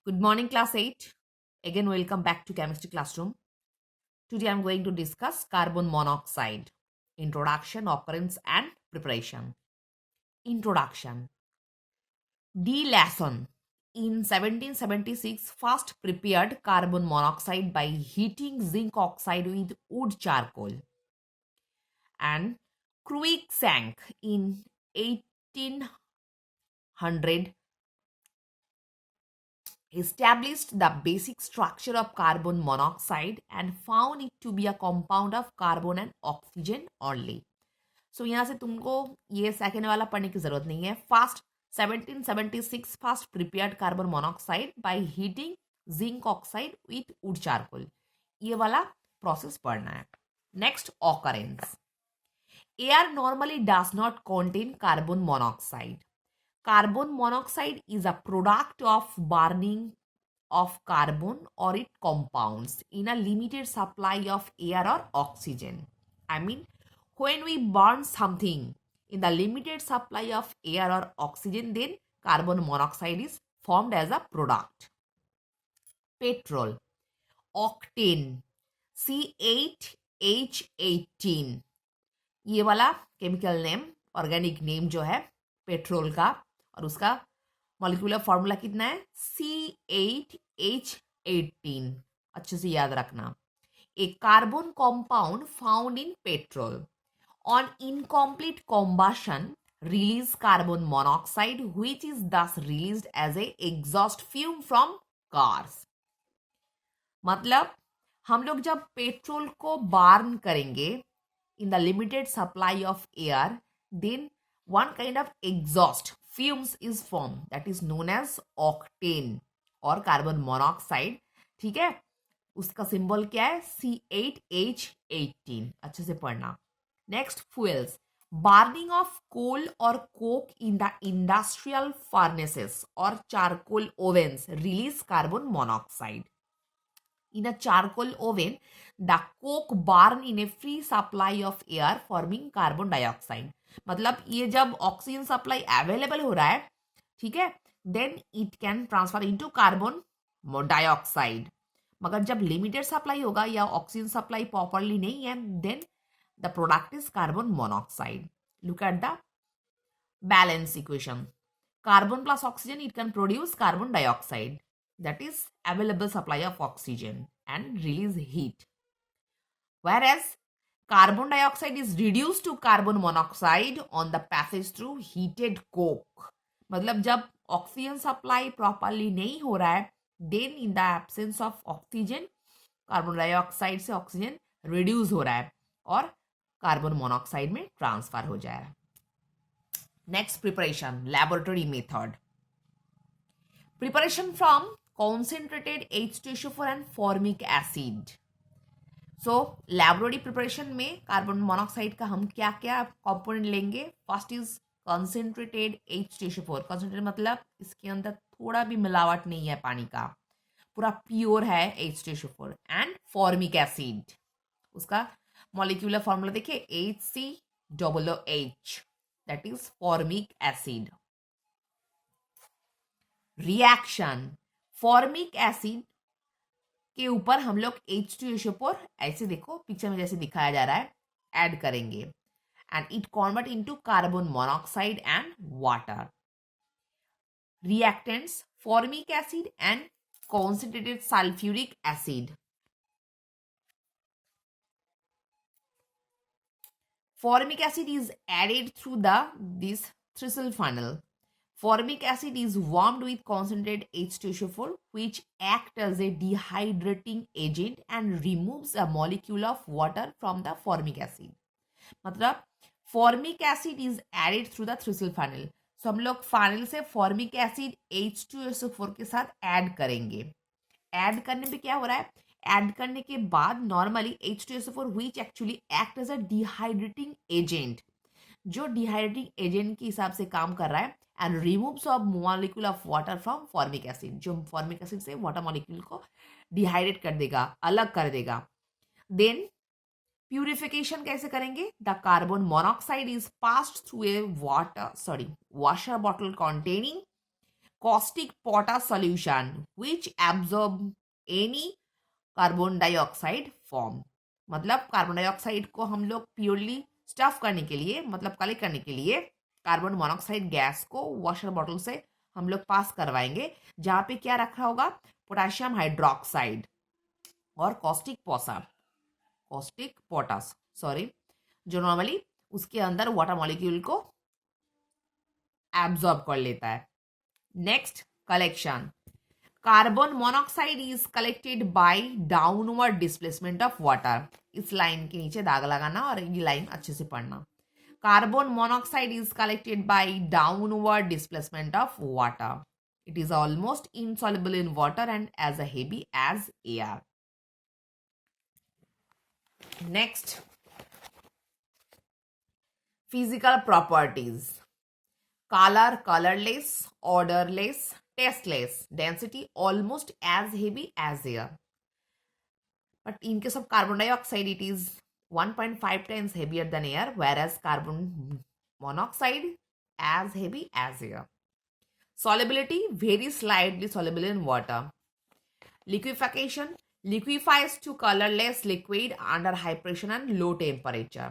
Good morning, class 8. Again, welcome back to chemistry classroom. Today, I'm going to discuss carbon monoxide. Introduction, occurrence, and preparation. Introduction. D. Lasson in 1776 first prepared carbon monoxide by heating zinc oxide with wood charcoal. And Cruikshank in 1800 established the basic structure of carbon monoxide and found it to be a compound of carbon and oxygen only. So यहाँ से तुमको ये second वाला पढ़ने की जरूरत नहीं है. First 1776 first prepared carbon monoxide by heating zinc oxide with would charcoal. ये वाला प्रोसेस पढ़ना है. Next, occurrence. Air normally does not contain carbon monoxide. Carbon monoxide is a product of burning of carbon or its compounds in a limited supply of air or oxygen. I mean, when we burn something in the limited supply of air or oxygen, then carbon monoxide is formed as a product. Petrol, octane, C8H18. ये वाला chemical name, organic name जो है petrol का, और उसका molecular formula कितना है? C8H18. अच्छे से याद रखना. A carbon compound found in petrol on incomplete combustion release carbon monoxide which is thus released as a exhaust fume from cars. मतलब हम लोग जब पेट्रोल को बार्न करेंगे in the limited supply of air, then one kind of exhaust fumes is formed that is known as octane or carbon monoxide. ठीक है, उसका सिंबल क्या है? C8H18. अच्छे से पढ़ना. Next, fuels. Burning of coal or coke in the industrial furnaces or charcoal ovens release carbon monoxide. In a charcoal oven, the coke burn in a free supply of air forming carbon dioxide. मतलब ये जब oxygen supply available हो रहा है, ठीक है, then it can transfer into carbon dioxide. मगर जब लिमिटेड सप्लाई होगा या ऑक्सीजन सप्लाई प्रॉपरली नहीं है, then the product is carbon monoxide. Look at the balance equation. Carbon plus oxygen, it can produce carbon dioxide, that is available supply of oxygen and release heat, whereas carbon dioxide is reduced to carbon monoxide on the passage through heated coke. मतलब जब oxygen supply properly नहीं हो रहा है, then in the absence of oxygen carbon dioxide से oxygen reduce हो रहा है और कार्बन मोनोक्साइड में ट्रांसफर हो जाएगा. Next, preparation, laboratory method. Preparation from concentrated H2SO4 and formic acid. So, laboratory preparation में कार्बन मोनोक्साइड का हम क्या क्या कंपोनेंट लेंगे? First is concentrated H2SO4. concentrated मतलब इसके अंदर थोड़ा भी मिलावट नहीं है पानी का, पूरा प्योर है H2SO4. एंड फॉर्मिक एसिड, उसका मॉलिक्यूलर फॉर्मूला देखिए, HCOOH, that is formic acid. Reaction, formic acid के ऊपर हम लोग H2SO4 ऐसे देखो पिक्चर में जैसे दिखाया जा रहा है ऐड करेंगे and it convert into carbon monoxide and water. Reactants, formic acid and concentrated sulfuric acid. Formic acid is added through this Thistle funnel. Formic acid is warmed with concentrated H2SO4 which act as a dehydrating agent and removes a molecule of water from the formic acid. मतलब formic acid is added through the Thistle funnel. So हम लोग funnel से formic acid H2SO4 के साथ add करेंगे. Add करने पे क्या हो रहा है? ऐड करने के बाद normally H2SO4 which actually act as a dehydrating agent, जो डिहाइड्रेटिंग एजेंट के हिसाब से काम कर रहा है and removes of molecule of water from formic acid, जो फॉर्मिक एसिड से वाटर मॉलिक्यूल को डिहाइड्रेट कर देगा, अलग कर देगा. देन प्यूरिफिकेशन कैसे करेंगे? The carbon monoxide is passed through a water washer bottle containing caustic potash solution which absorb any carbon dioxide form. मतलब कार्बन डाइऑक्साइड को हम लोग प्योरली स्टफ करने के लिए, मतलब कलेक्ट करने के लिए कार्बन मोनोऑक्साइड गैस को वॉशर बॉटल से हम लोग पास करवाएंगे, जहाँ पे क्या रखा होगा, पोटेशियम हाइड्रोक्साइड और कॉस्टिक पोटास सॉरी, जो नॉर्मली उसके अंदर वाटर मॉलिक्यूल को एब्जॉर्ब कर लेता है। Next, collection. Carbon monoxide is collected by downward displacement of water. इस लाइन के नीचे दाग लगाना और ये लाइन अच्छे से पढ़ना। Carbon monoxide is collected by downward displacement of water. It is almost insoluble in water and as heavy as air. Next, physical properties. Color, colorless, odorless, tasteless. Density almost as heavy as air. But in case of carbon dioxide, it is 1.5 times heavier than air, whereas carbon monoxide as heavy as air. Solubility, very slightly soluble in water. Liquefaction, liquefies to colorless liquid under high pressure and low temperature.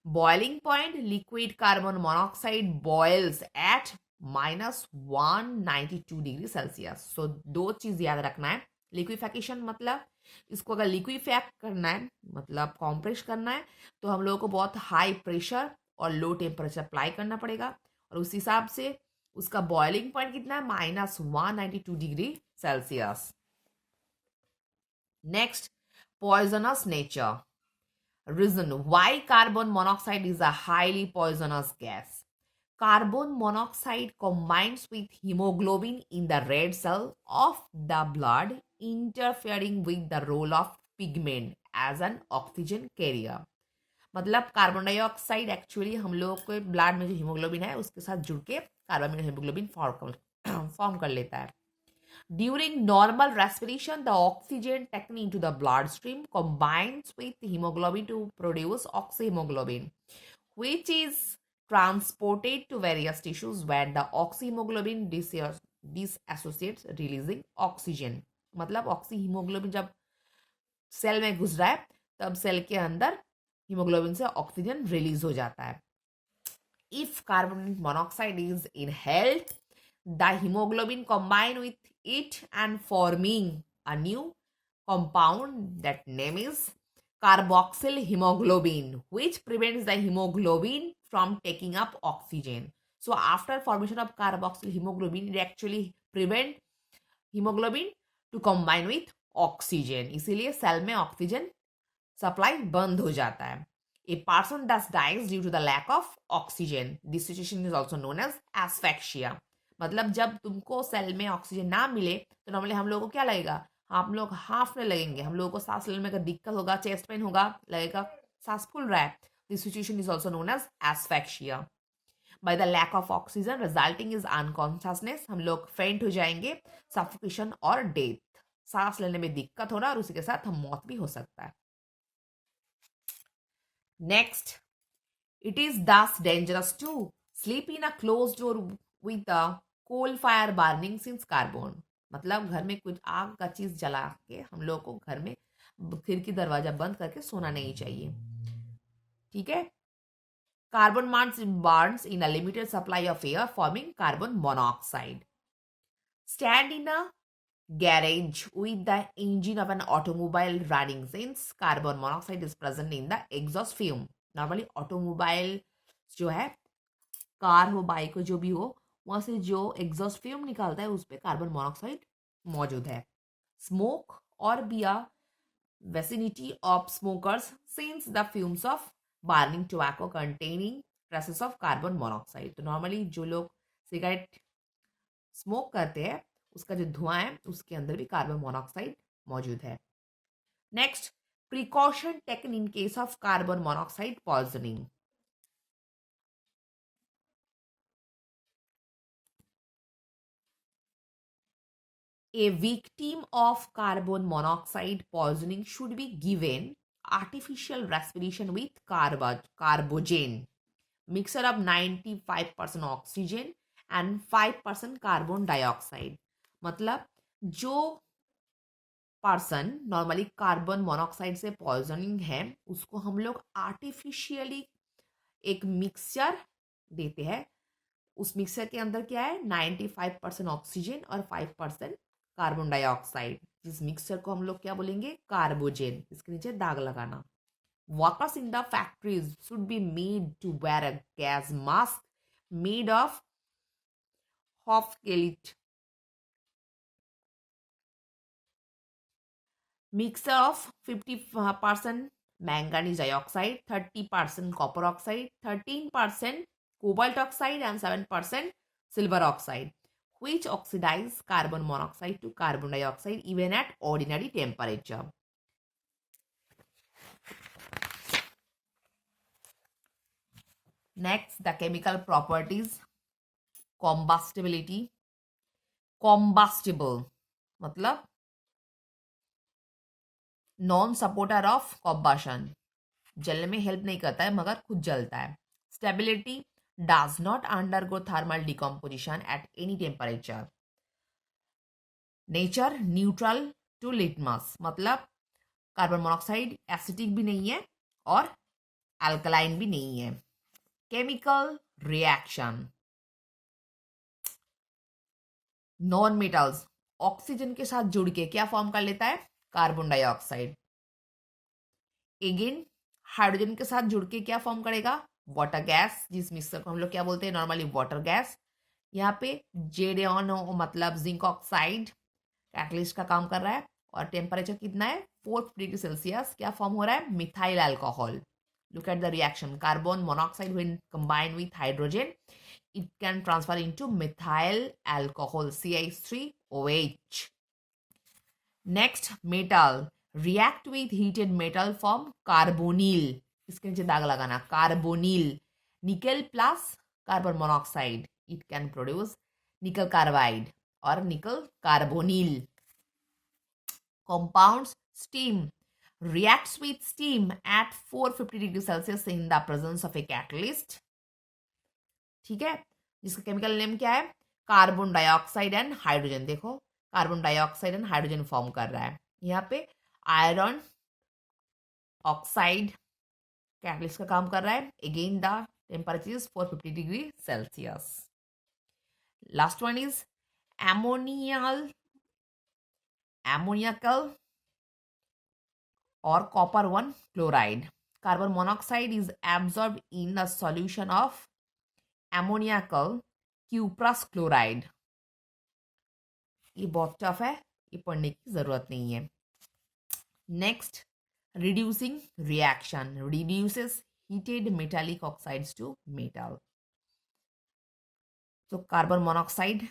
Boiling point, liquid carbon monoxide boils at -192 degree Celsius. So दो चीज याद रखना है। Liquefaction मतलब इसको अगर लिक्विफैक्ट करना है, मतलब कॉम्प्रेस करना है, तो हम लोगों को बहुत हाई प्रेशर और लो टेम्परेचर अप्लाई करना पड़ेगा, और उस हिसाब से उसका बॉइलिंग पॉइंट कितना है, -192 degree Celsius. Next, poisonous nature. Reason why carbon monoxide is a highly poisonous gas. Carbon monoxide combines with hemoglobin in the red cell of the blood, interfering with the role of pigment as an oxygen carrier. मतलब carbon dioxide actually हम लोगों के blood में जो haemoglobin है उसके साथ जुड़ के कार्बन हीमोग्लोबिन फॉर्म कर लेता है। During normal respiration, the oxygen taken into the bloodstream combines with hemoglobin to produce oxyhemoglobin, which is transported to various tissues where the oxyhemoglobin disassociates, releasing oxygen. मतलब oxyhaemoglobin जब cell में घुस रहा है तब सेल के अंदर हीमोग्लोबिन से ऑक्सीजन रिलीज हो जाता है। If carbon monoxide is inhaled, the hemoglobin combine with it and forming a new compound that name is carboxyl hemoglobin, which prevents the hemoglobin from taking up oxygen. So after formation of carboxyl hemoglobin, it actually prevent hemoglobin to combine with oxygen. इसीलिए cell में oxygen supply बंद हो जाता है। A person thus dies due to the lack of oxygen. This situation is also known as asphyxia. मतलब जब तुमको cell में ऑक्सीजन ना मिले तो नॉर्मली हम लोगों को क्या लगेगा, हम लोग हाफने लगेंगे, हम लोगों को सांस लेने में दिक्कत होगा, चेस्ट पेन होगा, लगेगा सांस फूल रहा है। This situation is also known as asphyxia. By the lack of oxygen resulting is unconsciousness, हम लोग फेंट हो जाएंगे, सफोकेशन और डेथ, सांस लेने में दिक्कत होना और उसी के साथ हम मौत भी हो सकता है। Next, it is thus dangerous to sleep in a closed door with a coal fire burning since carbon. मतलब घर में कुछ आग का चीज जला के हम लोग को घर में खिड़की दरवाजा बंद करके सोना नहीं चाहिए। ठीक है। Carbon burns in a limited supply of air, forming carbon monoxide. Stand in a garage with the engine of an automobile running since carbon monoxide is present in the exhaust fume. Normally automobile जो है, car हो, bike हो, जो भी हो, वहां से जो एग्जॉस्ट फ्यूम निकालता है उस पर कार्बन मोनोऑक्साइड मौजूद है। स्मोक और be a vicinity of smokers since the fumes of burning tobacco containing traces of carbon monoxide. तो नॉर्मली जो लोग सिगरेट स्मोक करते हैं उसका जो धुआं है उसके अंदर भी कार्बन मोनोऑक्साइड मौजूद है। Next, precaution taken in case of carbon monoxide poisoning. A victim of carbon monoxide poisoning should be given artificial respiration with carbogen, mixture of 95% oxygen and 5% carbon dioxide. मतलब जो पर्सन नॉर्मली कार्बन मोनोऑक्साइड से poisoning है उसको हम लोग artificially एक mixture देते हैं। उस मिक्सचर के अंदर क्या है, 95% ऑक्सीजन और 5% कार्बन डाइऑक्साइड। जिस मिक्सचर को हम लोग क्या बोलेंगे, कार्बोजेन। इसके नीचे दाग लगाना। Workers in the factories should be made to wear a gas mask made of hopcalite mixture of 50% manganese dioxide, 30% copper oxide, 13% cobalt oxide, and 7% silver oxide, which oxidize carbon monoxide to carbon dioxide even at ordinary temperature. Next, the chemical properties. Combustibility. Combustible मतलब non supporter of combustion, जलने में help नहीं करता है मगर खुद जलता है। Stability, does not undergo thermal decomposition at any temperature. Nature, neutral to litmus मतलब कार्बन मोनोऑक्साइड एसिटिक भी नहीं है और अल्कलाइन भी नहीं है। Chemical reaction, non metals oxygen के साथ जुड़ के क्या फॉर्म कर लेता है, कार्बन डाइऑक्साइड। अगेन हाइड्रोजन के साथ जुड़ के क्या फॉर्म करेगा, वाटर गैस, जिस मिक्सचर को हम लोग क्या बोलते हैं नॉर्मली, वाटर गैस। यहाँ पे जेडेऑन मतलब जिंक ऑक्साइड कैटलिस्ट का काम कर रहा है और टेम्परेचर कितना है, 450 डिग्री सेल्सियस। क्या फॉर्म हो रहा है, methyl alcohol. Look at the reaction, carbon monoxide when combined with hydrogen it can transfer into methyl alcohol CH3OH. Next, metal react with heated metal form carbonyl. इसके नीचे दाग लगाना, carbonyl. Nickel plus carbon monoxide, it can produce nickel carbide or nickel carbonyl. Compounds, steam reacts with steam at 450 degrees Celsius in the presence of a catalyst. ठीक है, जिसका chemical name क्या है, carbon dioxide and hydrogen. देखो carbon dioxide and hydrogen form कर रहा है। यहाँ पे आयरन ऑक्साइड कैटलिस्ट का काम कर रहा है। Again the temperature is 450 degree Celsius. Last one is ammoniacal or copper 1 chloride. Carbon monoxide is absorbed in the solution of ammoniacal cuprous chloride. ये बहुत टफ है, ये पढ़ने की जरूरत नहीं है। Next, reducing reaction reduces heated metallic oxides to metal. So carbon monoxide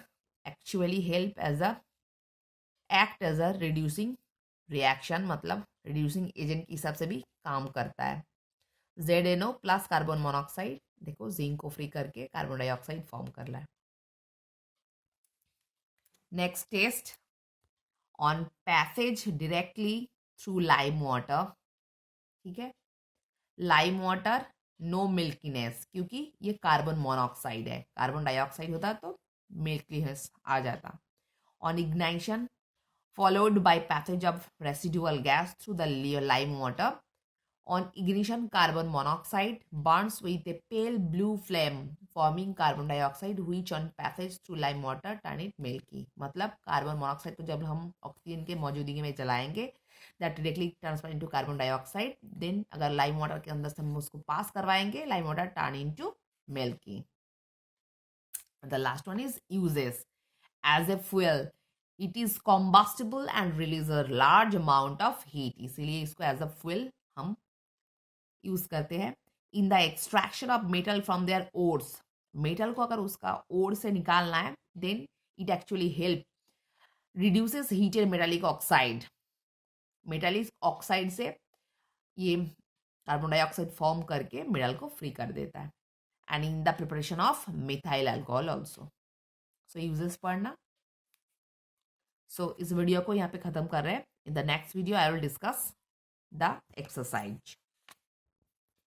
actually act as a reducing reaction, मतलब reducing agent के हिसाब से भी काम करता है। ZNO प्लस कार्बन मोनोऑक्साइड, देखो जिंक को फ्री करके कार्बन डाइऑक्साइड फॉर्म कर रहा है। Next test on passage directly through lime water. ठीक है, लाइम वाटर नो मिल्कीनेस, क्योंकि ये कार्बन मोनोऑक्साइड है, कार्बन डाइऑक्साइड होता तो मिल्कीनेस आ जाता। On ignition followed by passage of residual gas through the lime water. On ignition, carbon monoxide burns with a pale blue flame, forming carbon dioxide, which on passage through lime water turn it milky. मतलब carbon monoxide को जब हम oxygen के मौजूदगी में जलाएंगे, that directly transfer into carbon dioxide. Then अगर lime water के अंदर से हम उसको पास करवाएंगे, lime water turn into milky. The last one is uses as a fuel. It is combustible and release a large amount of heat. इसीलिए इसको as a fuel हम यूज करते हैं। In the extraction of metal from their ores, metal को अगर उसका ore से निकालना है, then it actually help reduces heated metallic oxide. Metallic oxide से ये कार्बन डाइऑक्साइड फॉर्म करके मेटल को फ्री कर देता है। And in the preparation of methyl alcohol also. So uses पढ़ना। सो इस वीडियो को यहाँ पे ख़त्म कर रहे हैं। In the next video I will discuss the exercise.